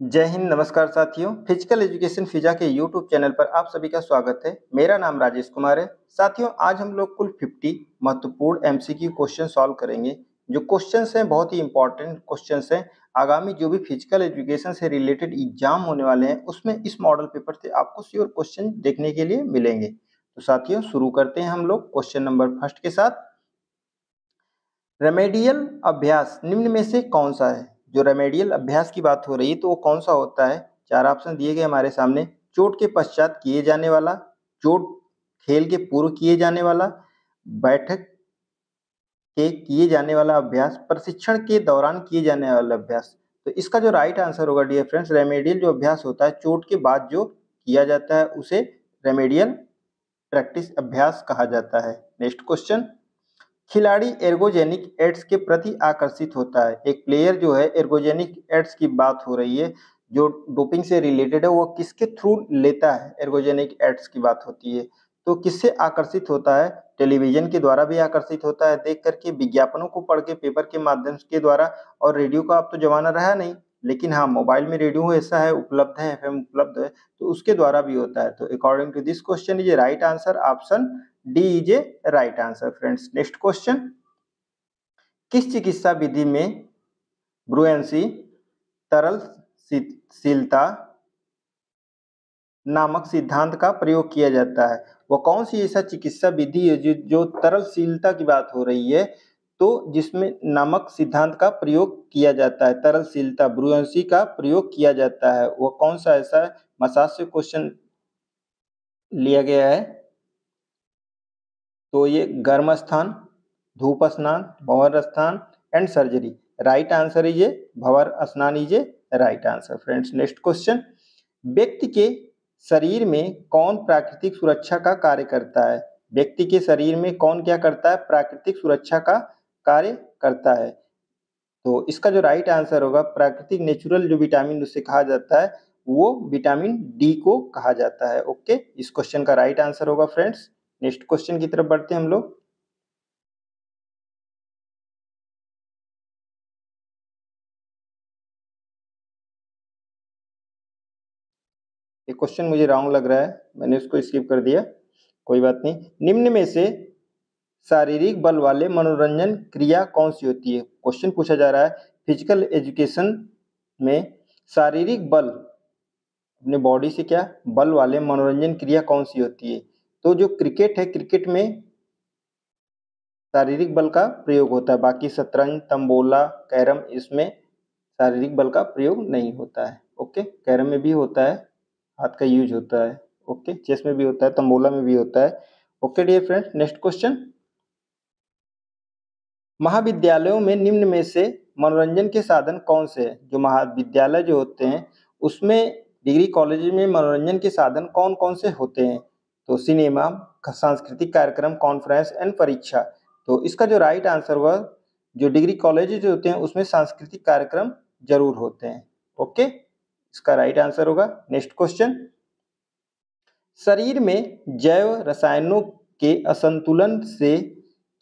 जय हिंद, नमस्कार साथियों। फिजिकल एजुकेशन फिजा के यूट्यूब चैनल पर आप सभी का स्वागत है। मेरा नाम राजेश कुमार है। साथियों, आज हम लोग कुल 50 महत्वपूर्ण एमसीक्यू क्वेश्चन सॉल्व करेंगे। जो क्वेश्चंस हैं बहुत ही इंपॉर्टेंट क्वेश्चंस हैं। आगामी जो भी फिजिकल एजुकेशन से रिलेटेड एग्जाम होने वाले हैं उसमें इस मॉडल पेपर से आपको श्योर क्वेश्चन देखने के लिए मिलेंगे। तो साथियों, शुरू करते हैं हम लोग क्वेश्चन नंबर फर्स्ट के साथ। रेमेडियल अभ्यास निम्न में से कौन सा है? जो रेमेडियल अभ्यास की बात हो रही है तो वो कौन सा होता है? चार ऑप्शन दिए गए हमारे सामने। चोट के पश्चात किए जाने वाला, चोट खेल के पूर्व किए जाने वाला, बैठक के किए जाने वाला अभ्यास, प्रशिक्षण के दौरान किए जाने वाला अभ्यास। तो इसका जो राइट आंसर होगा डियर फ्रेंड्स, रेमेडियल जो अभ्यास होता है चोट के बाद जो किया जाता है उसे रेमेडियल प्रैक्टिस अभ्यास कहा जाता है। Next question. खिलाड़ी एर्गोजेनिक एड्स के प्रति आकर्षित होता है। एक प्लेयर जो है एर्गोजेनिक एड्स की बात हो रही है, जो डोपिंग से रिलेटेड है, वो किसके थ्रू लेता है? एर्गोजेनिक एड्स की बात होती है तो किससे आकर्षित होता है? टेलीविजन के द्वारा भी आकर्षित होता है देख करके, विज्ञापनों को पढ़ के, पेपर के माध्यम के द्वारा, और रेडियो का अब तो जमाना रहा नहीं, लेकिन हाँ मोबाइल में रेडियो ऐसा है, उपलब्ध है, एफएम उपलब्ध है, तो उसके द्वारा भी होता है। तो according to this question is right answer option D is a right answer friends. Next question. किस चिकित्सा विधि में ब्रुएंसी तरलशीलता नामक सिद्धांत का प्रयोग किया जाता है? वो कौन सी ऐसा चिकित्सा विधि है जो तरलशीलता की बात हो रही है, तो जिसमें नामक सिद्धांत का प्रयोग किया जाता है, तरलशीलता ब्रुएंसी का प्रयोग किया जाता है, वो कौन सा ऐसा है? मसाज से क्वेश्चन लिया गया है। तो ये गर्म स्थान, धूप स्नान, भंवर स्थान and surgery. Right answer is a भंवर स्नान is a right answer friends. Next question. व्यक्ति के शरीर में कौन प्राकृतिक सुरक्षा का कार्य करता है? व्यक्ति के शरीर में कौन क्या करता है? प्राकृतिक सुरक्षा का कार्य करता है। तो इसका जो राइट आंसर होगा, प्राकृतिक नेचुरल जो विटामिन उसे कहा जाता है वो विटामिन डी को कहा जाता है। ओके, इस क्वेश्चन का राइट आंसर होगा फ्रेंड्स। नेक्स्ट क्वेश्चन की तरफ बढ़ते हैं हम लोग। ये क्वेश्चन मुझे रॉन्ग लग रहा है, मैंने उसको स्किप कर दिया, कोई बात नहीं। निम्न में से शारीरिक बल वाले मनोरंजन क्रिया कौन सी होती है? क्वेश्चन पूछा जा रहा है फिजिकल एजुकेशन में, शारीरिक बल, अपने बॉडी से क्या बल वाले मनोरंजन क्रिया कौन सी होती है? तो जो क्रिकेट है, क्रिकेट में शारीरिक बल का प्रयोग होता है, बाकी शतरंज, तंबोला, कैरम, इसमें शारीरिक बल का प्रयोग नहीं होता है। ओके, कैरम में भी होता है, हाथ का यूज होता है। ओके, चेस में भी होता है, तंबोला में भी होता है। Okay dear friends, next question. महाविद्यालयों में निम्न में से मनोरंजन के साधन कौन से हैं? जो महाविद्यालय जो होते हैं उसमें, डिग्री कॉलेज में मनोरंजन के साधन कौन कौन से होते हैं? तो सिनेमा, सांस्कृतिक कार्यक्रम, कॉन्फ्रेंस एंड परीक्षा। तो इसका जो राइट आंसर हुआ, जो डिग्री कॉलेज जो होते हैं उसमें सांस्कृतिक कार्यक्रम जरूर होते हैं। ओके, इसका राइट आंसर होगा। Next question. शरीर में जैव रसायनों के असंतुलन से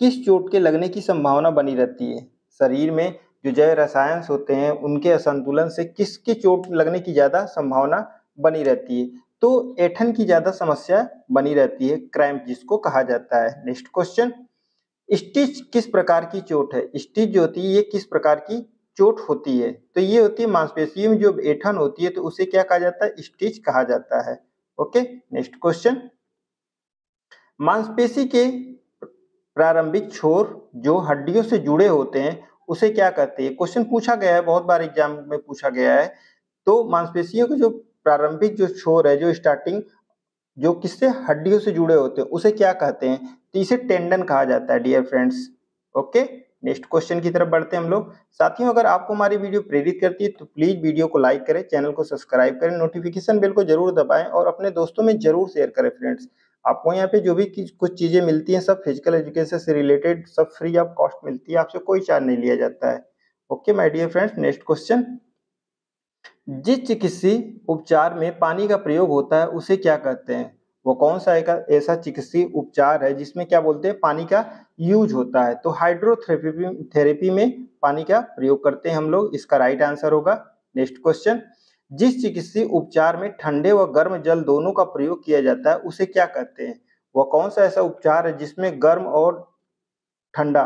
किस चोट के लगने की संभावना बनी रहती है? शरीर में जो जैव रसायन होते हैं उनके असंतुलन से किसकी चोट लगने की ज्यादा संभावना बनी रहती है? तो ऐठन की ज्यादा समस्या बनी रहती है, क्रैम्प जिसको कहा जाता है। Next question. स्टिच किस प्रकार की चोट है? स्टिच जो होती है ये किस प्रकार की चोट होती है? तो ये होती है मांसपेशियों में जो ऐठन होती है, तो उसे क्या कहा जाता है? स्टिच कहा जाता है। Okay, next question. मांसपेशी के प्रारंभिक छोर जो हड्डियों से जुड़े होते हैं उसे क्या कहते हैं? क्वेश्चन पूछा गया है, बहुत बार एग्जाम में पूछा गया है। तो मांसपेशियों के जो प्रारंभिक जो छोर है, जो स्टार्टिंग, जो किससे हड्डियों से जुड़े होते हैं उसे क्या कहते हैं? तो इसे टेंडन कहा जाता है dear friends. Okay, next question की तरफ बढ़ते हैं हम लोग। साथियों, अगर आपको हमारी वीडियो प्रेरित करती है तो प्लीज वीडियो को लाइक करें, चैनल को सब्सक्राइब करें, नोटिफिकेशन बेल को जरूर दबाएं और अपने दोस्तों में जरूर शेयर करें फ्रेंड्स। आपको यहाँ पे जो भी कुछ चीजें मिलती हैं सब फिजिकल एजुकेशन से रिलेटेड, सब फ्री ऑफ कॉस्ट मिलती है, आपसे कोई चार्ज नहीं लिया जाता है। Okay my dear friends, next question. जिस चिकित्सीय उपचार में पानी का प्रयोग होता है उसे क्या कहते हैं? वो कौन सा एक ऐसा चिकित्सीय उपचार है जिसमें क्या बोलते हैं, पानी का यूज होता है? तो हाइड्रोथेरेपी में पानी का प्रयोग करते हैं हम लोग, इसका राइट आंसर होगा। Next question. जिस चिकित्सीय उपचार में ठंडे व गर्म जल दोनों का प्रयोग किया जाता है उसे क्या कहते हैं? वह कौन सा ऐसा उपचार है जिसमें गर्म और ठंडा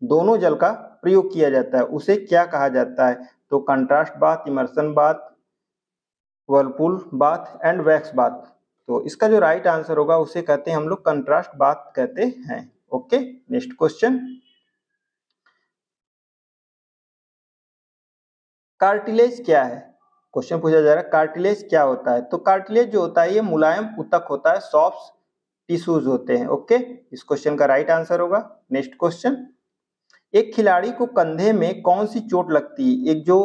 दोनों जल का प्रयोग किया जाता है, उसे क्या कहा जाता है? तो contrast bath, immersion bath, Whirlpool bath and wax bath. तो इसका जो राइट आंसर होगा उसे कहते हैं हम लोग कंट्रास्ट बाथ कहते हैं। Okay, next question. कार्टिलेज क्या है? क्वेश्चन पूछा जा रहा है कार्टिलेज क्या होता है? तो कार्टिलेज जो होता है ये मुलायम ऊतक होता है, सॉफ्ट टिश्यूज होते हैं। ओके, इस क्वेश्चन का राइट आंसर होगा। Next question. एक खिलाड़ी को कंधे में कौन सी चोट लगती है? एक जो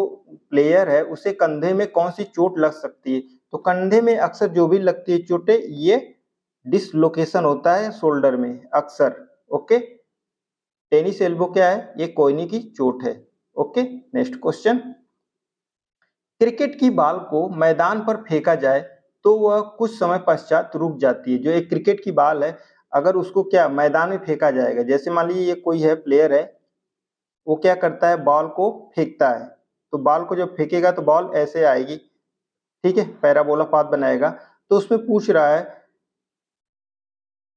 प्लेयर है उसे कंधे में कौन सी चोट लग सकती है? तो कंधे में अक्सर जो भी लगती है चोटें, ये डिसलोकेशन होता है शोल्डर में अक्सर। ओके, टेनिस एल्बो क्या है? ये कोहनी की चोट है। Okay, next question. क्रिकेट की बॉल को मैदान पर फेंका जाए तो वह कुछ समय पश्चात रुक जाती है। जो एक क्रिकेट की बॉल है, अगर उसको क्या मैदान में फेंका जाएगा, जैसे मान लीजिए ये कोई है प्लेयर है, वो क्या करता है बॉल को फेंकता है, तो बॉल को जब फेंकेगा तो बॉल ऐसे आएगी, ठीक है, पैराबोला पाथ बनाएगा। तो उसमें पूछ रहा है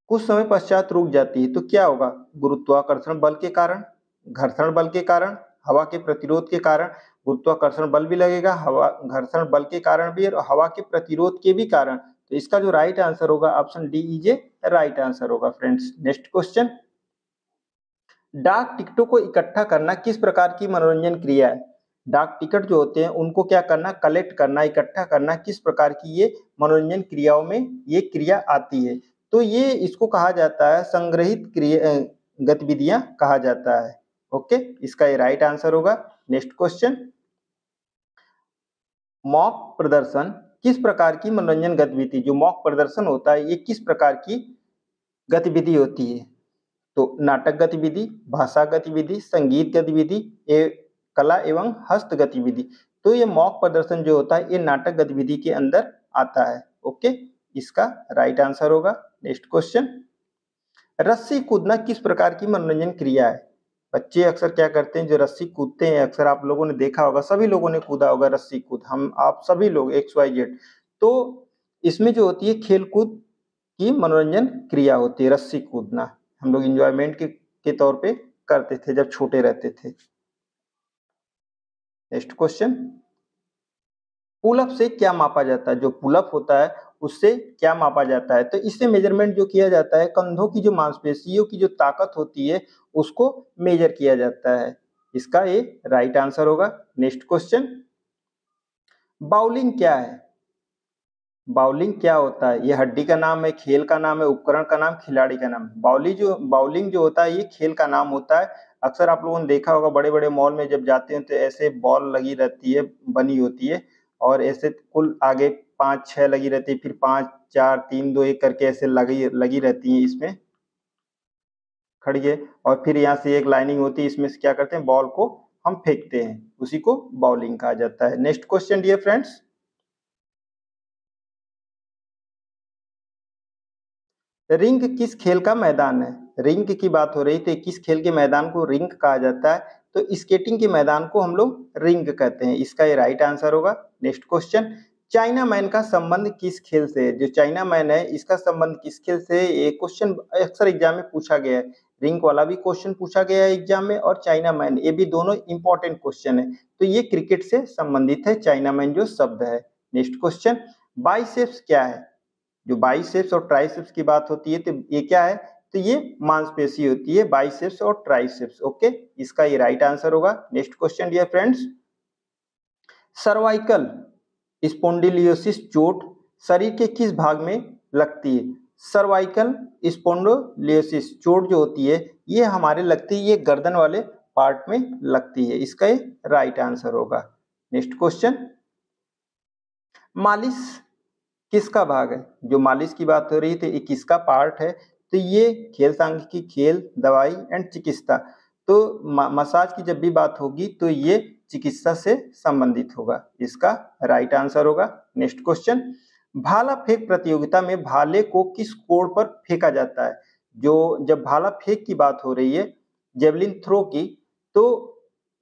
कुछ समय पश्चात रुक जाती है, तो क्या होगा? गुरुत्वाकर्षण बल के कारण, घर्षण बल के कारण, हवा के प्रतिरोध के कारण। गुरुत्वाकर्षण बल भी लगेगा, हवा घर्षण बल के कारण भी, और हवा के प्रतिरोध के भी कारण। तो इसका जो राइट आंसर होगा option D is a right answer होगा फ्रेंड्स। Next question. डाक टिकटों को इकट्ठा करना किस प्रकार की मनोरंजन क्रिया है? डाक टिकट जो होते हैं उनको क्या करना, कलेक्ट करना, इकट्ठा करना, किस प्रकार की ये मनोरंजन क्रियाओं में ये क्रिया आती है? तो ये इसको कहा जाता है संग्रहित क्रिया गतिविधियां कहा जाता है। ओके, इसका ये राइट आंसर होगा। Next question. मॉक प्रदर्शन किस प्रकार की मनोरंजन गतिविधि, जो मॉक प्रदर्शन होता है ये किस प्रकार की गतिविधि होती है? तो नाटक गतिविधि, भाषा गतिविधि, संगीत गतिविधि, कला एवं हस्त गतिविधि। तो ये मॉक प्रदर्शन जो होता है ये नाटक गतिविधि के अंदर आता है। ओके, इसका राइट आंसर होगा। Next question. रस्सी कूदना किस प्रकार की मनोरंजन क्रिया है? बच्चे अक्सर क्या करते हैं, जो रस्सी कूदते हैं, अक्सर आप लोगों ने देखा होगा, सभी लोगों ने कूदा होगा रस्सी कूद, हम आप सभी लोग XYZ। तो इसमें जो होती है खेल कूद की मनोरंजन क्रिया होती है रस्सी कूदना। हम लोग इंजॉयमेंट के तौर पे करते थे जब छोटे रहते थे। Next question. पुलअप से क्या मापा जाता है? जो पुलअप होता है उससे क्या मापा जाता है? तो इससे मेजरमेंट जो किया जाता है कंधों की जो मांसपेशियों की जो ताकत होती है उसको मेजर किया जाता है। इसका ये राइट आंसर होगा। Next question. बाउलिंग क्या है? बाउलिंग क्या होता है? ये हड्डी का नाम है, खेल का नाम है, उपकरण का नाम, खिलाड़ी का नाम। बाउलिंग जो होता है ये खेल का नाम होता है। अक्सर आप लोगों ने देखा होगा बड़े बड़े मॉल में जब जाते हैं तो ऐसे बॉल लगी रहती है, बनी होती है, और ऐसे कुल आगे 5-6 लगी रहती है, फिर 5-4-3-2-1 करके ऐसे लगी रहती है इसमें खड़ी है, और फिर यहाँ से एक लाइनिंग होती है, इसमें से क्या करते हैं बॉल को हम फेंकते हैं, उसी को बाउलिंग कहा जाता है। Next question dear friends. Ring किस खेल का मैदान है? रिंग की बात हो रही थी, किस खेल के मैदान को रिंग कहा जाता है? तो स्केटिंग के मैदान को हम लोग रिंग कहते हैं। इसका ये राइट आंसर होगा। Next question. चाइना मैन का संबंध किस खेल से है? जो चाइना मैन है इसका संबंध किस खेल से है? ये क्वेश्चन अक्सर एग्जाम में पूछा गया है। रिंग वाला भी क्वेश्चन पूछा गया है एग्जाम में, और चाइना मैन, ये भी दोनों इंपॉर्टेंट क्वेश्चन है। तो ये क्रिकेट से संबंधित है चाइना मैन जो शब्द है। Next question. बाइसेप्स क्या है? जो बाइसेप्स और ट्राइसेप्स की बात होती है तो ये क्या है? तो ये मांसपेशी होती है बाइसेप्स और ट्राइसेप्स। ओके, इसका ये राइट आंसर होगा। Next question dear friends. Cervical spondylosis चोट शरीर के किस भाग में लगती है? सर्वाइकल स्पोंडिलियोसिस चोट जो होती है ये हमारे लगती है, ये गर्दन वाले पार्ट में लगती है। इसका ये राइट आंसर होगा। Next question. मालिश किसका भाग है? जो मालिश की बात हो रही थी ये किसका पार्ट है? तो ये खेल सांख्यिकी, खेल, दवाई एंड चिकित्सा। तो मसाज की जब भी बात होगी तो ये चिकित्सा से संबंधित होगा। इसका राइट आंसर होगा। Next question. भाला फेंक प्रतियोगिता में भाले को किस कोण पर फेंका जाता है? जो जब भाला फेंक की बात हो रही है जेवलिन थ्रो की, तो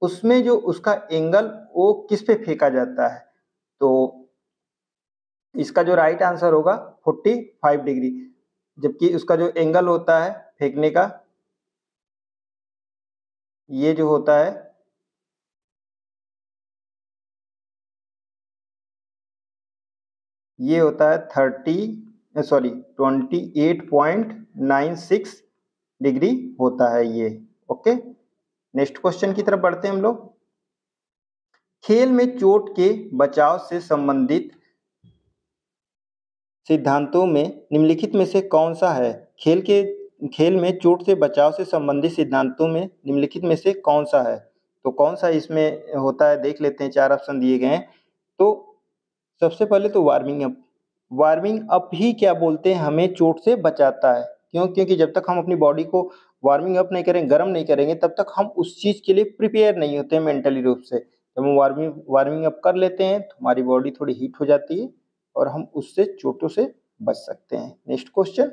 उसमें जो उसका एंगल वो किस पे फेंका जाता है? तो इसका जो राइट आंसर होगा 45 डिग्री, जबकि उसका जो एंगल होता है फेंकने का, ये जो होता है ये होता है 28.96 डिग्री होता है ये। ओके, नेक्स्ट क्वेश्चन की तरफ बढ़ते हैं हम लोग। खेल में चोट के बचाव से संबंधित सिद्धांतों में निम्नलिखित में से कौन सा है? खेल में चोट से बचाव से संबंधित सिद्धांतों में निम्नलिखित में से कौन सा है? तो कौन सा इसमें होता है देख लेते हैं, 4 ऑप्शन दिए गए हैं। तो सबसे पहले तो वार्मिंग अप ही क्या बोलते हैं, हमें चोट से बचाता है। क्यों? क्योंकि जब तक हम अपनी बॉडी को वार्मिंग अप नहीं करेंगे, गर्म नहीं करेंगे, तब तक हम उस चीज़ के लिए प्रिपेयर नहीं होते मेंटली रूप से। जब हम वार्मिंग अप कर लेते हैं तो हमारी बॉडी थोड़ी हीट हो जाती है और हम उससे चोटों से बच सकते हैं। नेक्स्ट क्वेश्चन,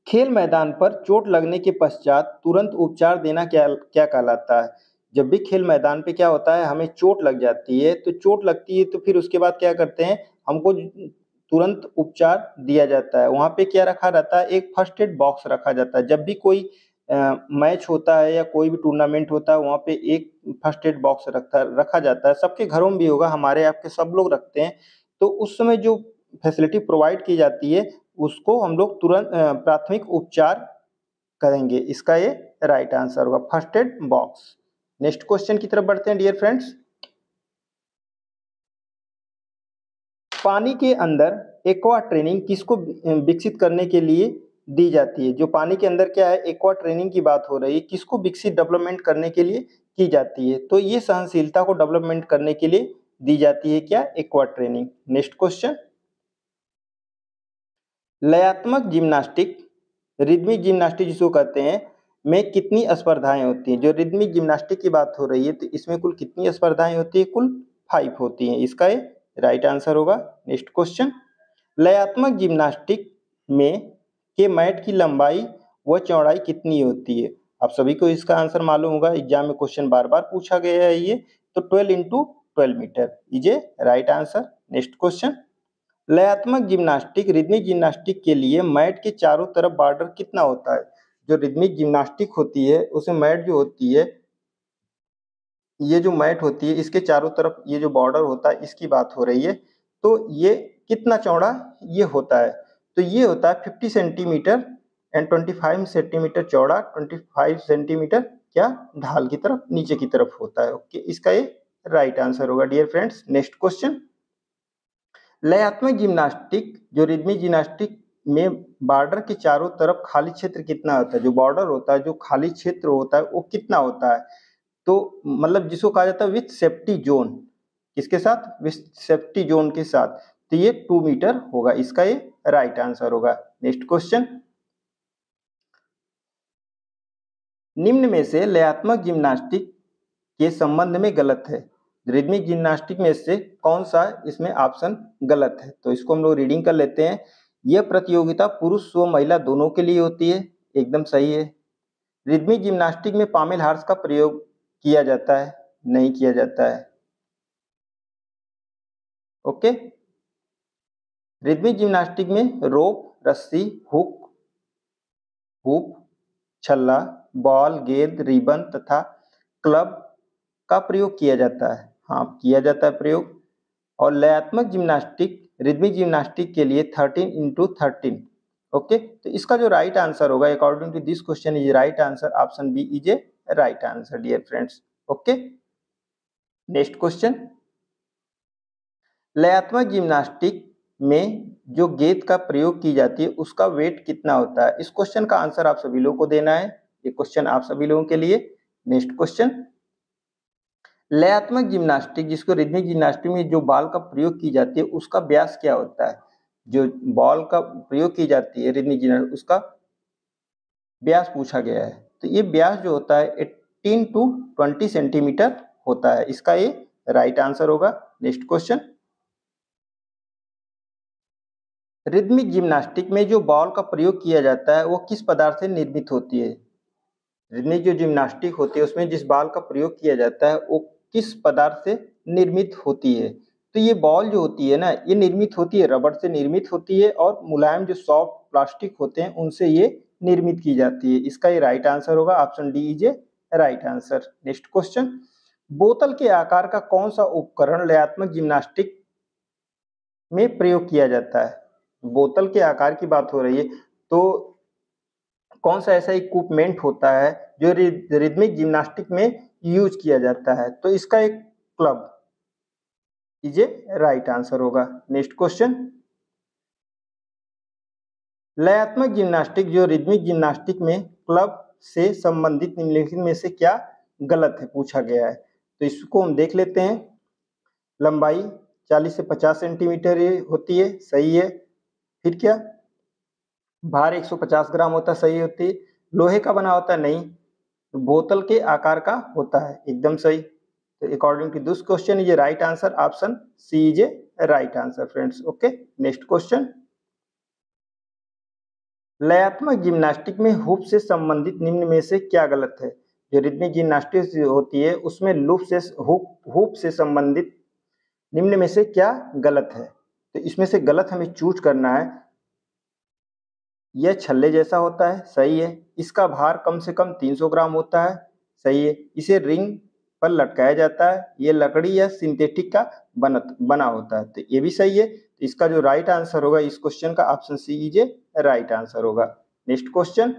खेल मैदान पर चोट लगने के पश्चात तुरंत उपचार देना क्या क्या कहलाता है? जब भी खेल मैदान पे क्या होता है, हमें चोट लग जाती है, तो चोट लगती है तो फिर उसके बाद क्या करते हैं, हमको तुरंत उपचार दिया जाता है। वहाँ पे क्या रखा रहता है, एक फर्स्ट एड बॉक्स रखा जाता है। जब भी कोई मैच होता है या कोई भी टूर्नामेंट होता है, वहाँ पे एक फर्स्ट एड बॉक्स रखा जाता है। सबके घरों में भी होगा, हमारे आपके सब लोग रखते हैं। तो उस समय जो फैसिलिटी प्रोवाइड की जाती है उसको हम लोग तुरंत प्राथमिक उपचार करेंगे। इसका ये राइट आंसर होगा, first aid box. Next question की तरफ बढ़ते हैं डियर फ्रेंड्स। पानी के अंदर एक्वा ट्रेनिंग किसको विकसित करने के लिए दी जाती है? जो पानी के अंदर क्या है, एक्वा ट्रेनिंग की बात हो रही है, किसको विकसित डेवलपमेंट करने के लिए की जाती है? तो ये सहनशीलता को डेवलपमेंट करने के लिए दी जाती है क्या, एक्वा ट्रेनिंग। नेक्स्ट क्वेश्चन, लयात्मक जिम्नास्टिक, रिदमिक जिम्नास्टिक जिसको कहते हैं, में कितनी स्पर्धाएं होती हैं? जो रिदमिक जिम्नास्टिक की बात हो रही है तो इसमें कुल कितनी स्पर्धाएं होती है? कुल 5 होती हैं। इसका ये राइट आंसर होगा। नेक्स्ट क्वेश्चन, लयात्मक जिम्नास्टिक में के मैट की लंबाई व चौड़ाई कितनी होती है? आप सभी को इसका आंसर मालूम होगा, एग्जाम में क्वेश्चन बार बार पूछा गया है ये। तो 12 into 12 metre is a right answer. Next question, लयात्मक जिम्नास्टिक रिदमिक जिम्नास्टिक के लिए मैट के चारों तरफ बॉर्डर कितना होता है? जो रिदमिक जिम्नास्टिक होती है उसमें मैट जो होती है, ये जो मैट होती है इसके चारों तरफ ये जो बॉर्डर होता है इसकी बात हो रही है। तो ये कितना चौड़ा ये होता है? तो ये होता है 50 सेंटीमीटर एंड 25 सेंटीमीटर चौड़ा, 25 सेंटीमीटर क्या, ढाल की तरफ नीचे की तरफ होता है। ओके, इसका ये राइट आंसर होगा डियर फ्रेंड्स। नेक्स्ट क्वेश्चन, लयात्मक जिम्नास्टिक जो रिदमिक जिम्नास्टिक में बॉर्डर के चारों तरफ खाली क्षेत्र कितना होता है? जो बॉर्डर होता है, जो खाली क्षेत्र होता है वो कितना होता है? तो मतलब जिसको कहा जाता है विथ सेफ्टी जोन, किसके साथ, विथ सेफ्टी जोन के साथ। तो ये 2 मीटर होगा। इसका ये राइट आंसर होगा। नेक्स्ट क्वेश्चन, निम्न में से लयात्मक जिम्नास्टिक के संबंध में गलत है? रिदमिक जिम्नास्टिक में से कौन सा इसमें ऑप्शन गलत है? तो इसको हम लोग रीडिंग कर लेते हैं। यह प्रतियोगिता पुरुष व महिला दोनों के लिए होती है, एकदम सही है। रिदमिक जिम्नास्टिक में पामेल हार्स का प्रयोग किया जाता है, नहीं किया जाता है। ओके, रिदमिक जिम्नास्टिक में रोप, रस्सी, हुप, छल्ला, बॉल, गेंद, रिबन तथा क्लब का प्रयोग किया जाता है। हाँ, किया जाता है प्रयोग। और लयात्मक जिम्नास्टिक रिदमिक जिम्नास्टिक के लिए 13 इंटू 13। ओके, तो इसका जो राइट आंसर होगा according to this question is right answer, option B is a right answer dear friends. Okay, next question, लयात्मक जिम्नास्टिक में जो गेंद का प्रयोग की जाती है उसका वेट कितना होता है? इस क्वेश्चन का आंसर आप सभी लोगों को देना है, ये क्वेश्चन आप सभी लोगों के लिए। नेक्स्ट क्वेश्चन, लयात्मक जिम्नास्टिक जिसको रिदमिक जिम्नास्टिक में जो बॉल का प्रयोग की जाती है उसका व्यास क्या होता है? जो बॉल का प्रयोग की जाती है रिदमिक जिम्नास्टिक उसका व्यास पूछा गया है। तो ये व्यास जो होता है 18 टू 20 सेंटीमीटर होता है। इसका ये राइट आंसर होगा। नेक्स्ट क्वेश्चन, रिदमिक जिम्नास्टिक में जो बॉल का प्रयोग किया जाता है वो किस पदार्थ से निर्मित होती है? रिदमिक जो जिम्नास्टिक होती है उसमें जिस बॉल का प्रयोग किया जाता है वो किस पदार्थ से निर्मित होती है? तो ये बॉल जो होती है ना, ये निर्मित होती है रबड़ से निर्मित होती है और मुलायम जो सॉफ्ट प्लास्टिक होते हैं उनसे ये निर्मित की जाती है। इसका ये राइट आंसर होगा, option D is a right answer. Next question, बोतल के आकार का कौन सा उपकरण लयात्मक जिम्नास्टिक में प्रयोग किया जाता है? बोतल के आकार की बात हो रही है तो कौन सा ऐसा इक्विपमेंट होता है जो रिदमिक जिम्नास्टिक में यूज किया जाता है? तो इसका एक club is a right answer होगा। नेक्स्ट क्वेश्चन, लयात्मक जिम्नास्टिक जो रिदमिक जिम्नास्टिक में क्लब से संबंधित निम्नलिखित में से क्या गलत है पूछा गया है। तो इसको हम देख लेते हैं। लंबाई 40 से 50 सेंटीमीटर होती है, सही है। फिर क्या, भार 150 ग्राम होता है, सही होती है। लोहे का बना होता है, नहीं। तो बोतल के आकार का होता है, एकदम सही। तो according to this question is a right answer, option C is a right answer friends. Okay, next question, लयात्मक जिम्नास्टिक में हुप से संबंधित निम्न में से क्या गलत है? जो रिदमिक जिम्नास्टिक होती है उसमें हुप से संबंधित निम्न में से क्या गलत है? तो इसमें से गलत हमें चूज करना है। यह छल्ले जैसा होता है, सही है। इसका भार कम से कम 300 ग्राम होता है, सही है। इसे रिंग पर लटकाया जाता है, ये लकड़ी या सिंथेटिक का बना होता है, तो ये भी सही है। तो इसका जो राइट आंसर होगा इस क्वेश्चन का, option C is a right answer होगा। नेक्स्ट क्वेश्चन,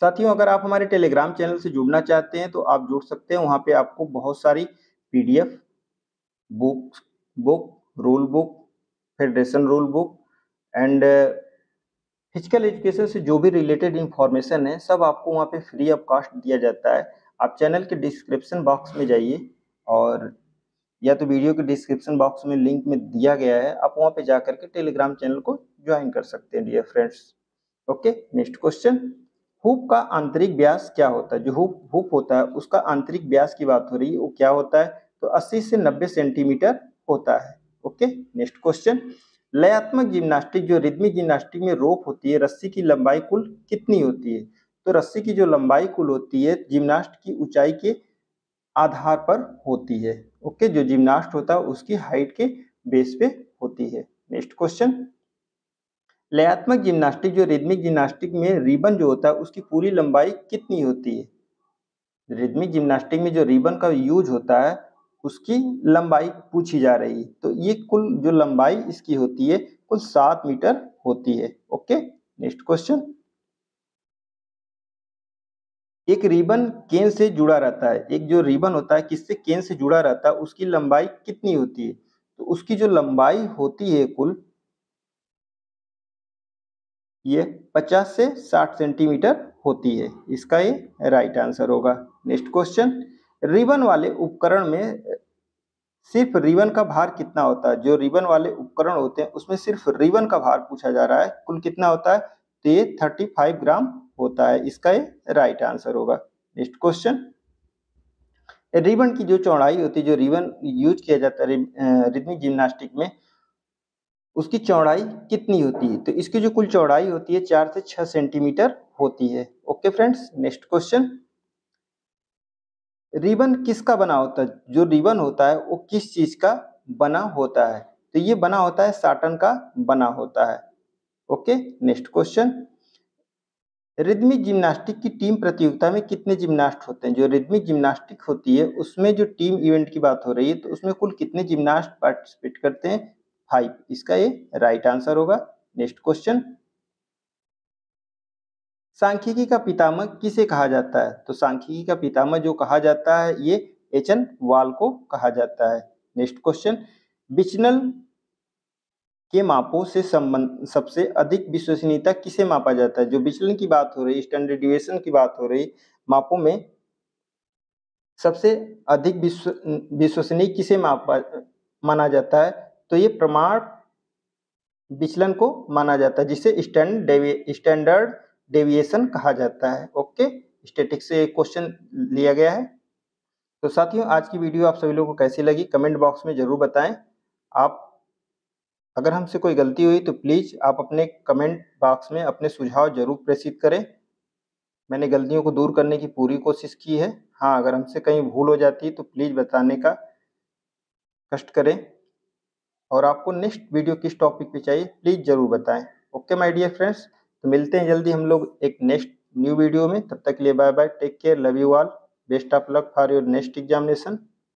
साथियों अगर आप हमारे टेलीग्राम चैनल से जुड़ना चाहते हैं तो आप जुड़ सकते हैं। वहां पे आपको बहुत सारी PDF book, rule book, federation rule book and physical education से जो भी रिलेटेड इंफॉर्मेशन है सब आपको वहाँ पे फ्री ऑफ कॉस्ट दिया जाता है। आप चैनल के डिस्क्रिप्शन बॉक्स में जाइए और या तो वीडियो के डिस्क्रिप्शन बॉक्स में लिंक में दिया गया है, आप वहाँ पे जा करके टेलीग्राम चैनल को ज्वाइन कर सकते हैं dear friends. Okay, next question, hoop का आंतरिक व्यास क्या होता है? जो हुप होता है उसका आंतरिक व्यास की बात हो रही है, वो क्या होता है? तो 80 से 90 सेंटीमीटर होता है। ओके, नेक्स्ट क्वेश्चन, लयात्मक जिम्नास्टिक जो रिदमिक जिम्नास्टिक में रोप होती है, रस्सी की लंबाई कुल कितनी होती है? तो रस्सी की जो लंबाई कुल होती है जिम्नास्ट की ऊंचाई के आधार पर होती है। ओके, जो जिम्नास्ट होता है उसकी हाइट के बेस पे होती है। नेक्स्ट क्वेश्चन, लयात्मक जिम्नास्टिक जो रिदमिक जिम्नास्टिक में रिबन जो होता है उसकी पूरी लंबाई कितनी होती है? रिदमिक जिम्नास्टिक में जो रिबन का यूज होता है उसकी लंबाई पूछी जा रही है, तो ये कुल जो लंबाई इसकी होती है कुल 7 मीटर होती है। ओके, नेक्स्ट क्वेश्चन, एक रिबन केन से जुड़ा रहता है, एक जो रिबन होता है किससे, केन से जुड़ा रहता है, उसकी लंबाई कितनी होती है? तो उसकी जो लंबाई होती है कुल ये 50 से 60 सेंटीमीटर होती है। इसका ये राइट आंसर होगा। नेक्स्ट क्वेश्चन, रिबन वाले उपकरण में सिर्फ रिबन का भार कितना होता है? जो रिबन वाले उपकरण होते हैं उसमें सिर्फ रिबन का भार पूछा जा रहा है, कुल कितना होता है? तो ये 35 ग्राम होता है। इसका ये राइट आंसर होगा। नेक्स्ट क्वेश्चन, रिबन की जो चौड़ाई होती है, जो रिबन यूज किया जाता है रिदमिक जिम्नास्टिक में, उसकी चौड़ाई कितनी होती है? तो इसकी जो कुल चौड़ाई होती है 4 से 6 सेंटीमीटर होती है। Okay friends, next question, ribbon किसका बना होता है? जो रिबन होता है वो किस चीज का बना होता है? तो ये बना होता है साटन का बना होता है। Okay, next question, rhythmic gymnastic की टीम प्रतियोगिता में कितने जिम्नास्ट होते हैं? जो रिदमिक जिम्नास्टिक होती है उसमें जो टीम इवेंट की बात हो रही है तो उसमें कुल कितने जिम्नास्ट पार्टिसिपेट करते हैं? 5। इसका ये राइट आंसर होगा। नेक्स्ट क्वेश्चन, सांख्यिकी का पितामह किसे कहा जाता है? तो सांख्यिकी का पितामह जो कहा जाता है ये एचएन वाल को कहा जाता है। नेक्स्ट क्वेश्चन, विचलन के मापों से संबंध सबसे अधिक विश्वसनीयता किसे मापा जाता है? जो विचलन की बात हो रही है, स्टैंडर्ड डिविएशन की बात हो रही, मापों में सबसे अधिक विश्वसनीय किसे माना जाता है? तो ये प्रमाण विचलन को माना जाता है जिसे स्टैंडर्ड डेविएशन कहा जाता है। ओके, स्टैटिक्स से क्वेश्चन लिया गया है। तो साथियों आज की वीडियो आप सभी लोगों को कैसी लगी कमेंट बॉक्स में जरूर बताएं। आप अगर हमसे कोई गलती हुई तो प्लीज आप अपने कमेंट बॉक्स में अपने सुझाव जरूर प्रेषित करें। मैंने गलतियों को दूर करने की पूरी कोशिश की है। हाँ, अगर हमसे कहीं भूल हो जाती है तो प्लीज बताने का कष्ट करें। और आपको नेक्स्ट वीडियो किस टॉपिक पे चाहिए प्लीज़ ज़रूर बताएं। ओके माय डियर फ्रेंड्स, तो मिलते हैं जल्दी हम लोग एक नेक्स्ट न्यू वीडियो में। तब तक के लिए bye bye, take care, love you all, best of luck for your next examination.